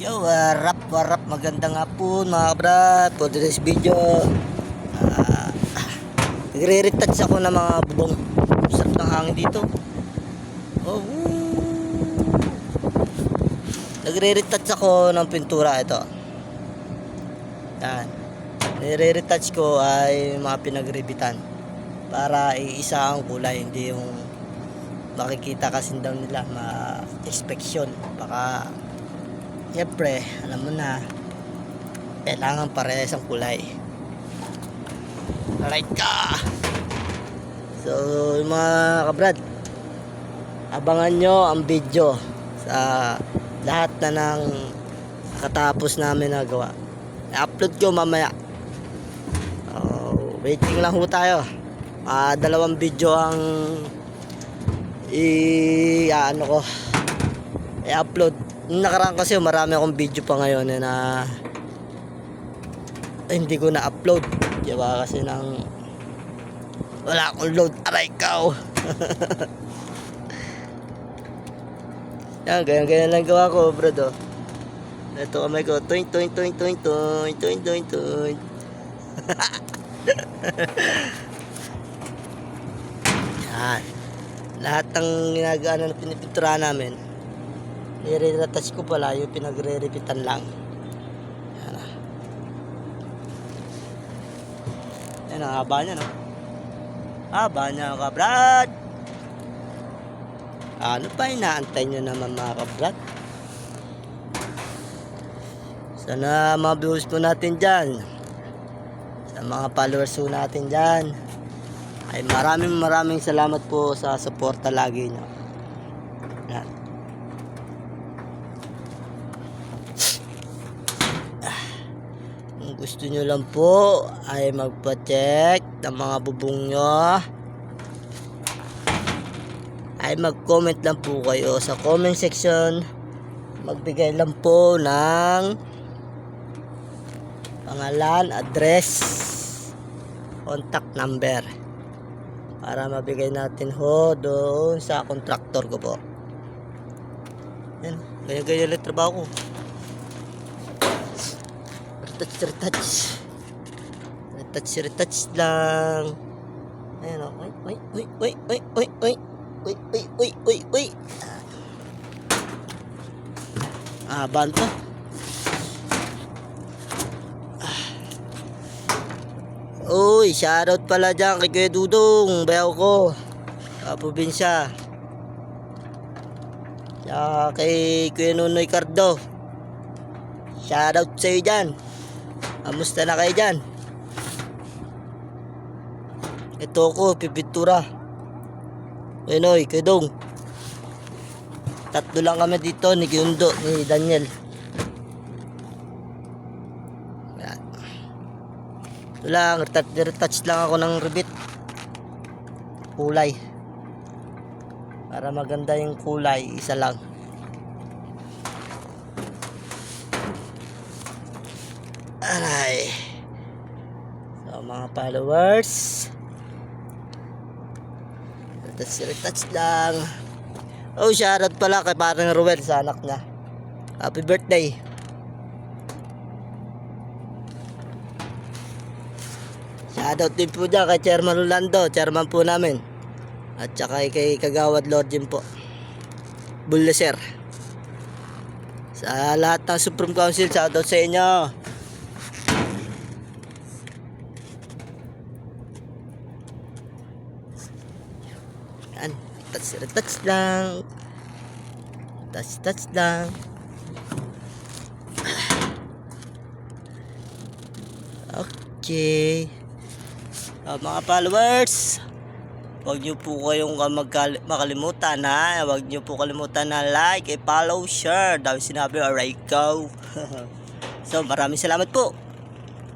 Yo, warap, magandang hapon mga brad. For today's video, nagre-retouch ako ng mga bubong. Sarap ng hangin dito. Oh, nagre-retouch ako ng pintura ito. Yan. Nire-retouch ko ay mga pinagribitan para iisa ang kulay, hindi yung makikita kasi daw nila ma-inspection. Baka siyempre, alam mo na, kailangan parehas ang kulay. Alright ka! So, mga kabrad, abangan nyo ang video sa lahat na ng nakatapos namin nagawa. I-upload ko mamaya. Waiting lang ho tayo. Dalawang video ang i-upload. Nakaraan kasi marami akong video pa ngayon na hindi ko na-upload. Diba kasi wala akong load. Aray ka! Yan, ganyan lang gawa ko, bro. Ito kamay ko. Toing. Yan. Lahat ng ginagawa na pinipintura namin, nire-retouch ko pala, yung pinagre-repitan lang. Yan na. Yan ang haba niya, no? Haba niya, kabrad. Ano pa inaantay nyo naman, mga kabrad? Sana mga viewers po natin dyan, sa mga followers po natin dyan, ay maraming salamat po sa suporta lagi nyo. Yan. Kung gusto nyo lang po ay magpa-check ng mga bubong nyo, ay mag-comment lang po kayo sa comment section. Magbigay lang po ng pangalan, address, contact number para mabigay natin ho doon sa contractor ko po. Yan, ganyan lang trabaho ko. Retouch lang. Ayan o. Uy. Banto. Uy, shoutout pala dyan kay Kuya Dudong, bayaw ko, probinsya. Kay Kuya Nunoy Cardo, shoutout sa iyo dyan. Kamusta na kayo dyan? Ito ko, pipintura. Nunoy, Kuya Dong. Tatlo lang kami dito, ni Kyundo, ni Daniel. Ito lang, retouch lang ako ng rebit kulay para maganda yung kulay, isa lang. Aray. So mga followers, retouch lang. Oh, shoutout pala kay parang Ruel sa anak niya. Happy birthday. Shoutout din po dyan kay Chairman Rolando, chairman po namin. At saka kay Kagawad Lordin po, Bulaser. Sa lahat ng Supreme Council, shoutout sa inyo. Yan, retouch lang. Touch lang. Okay. Mga followers, huwag nyo po kayong makalimutan na, huwag nyo po kalimutan na like, follow, share. Dami sinabi, alright go. So maraming salamat po.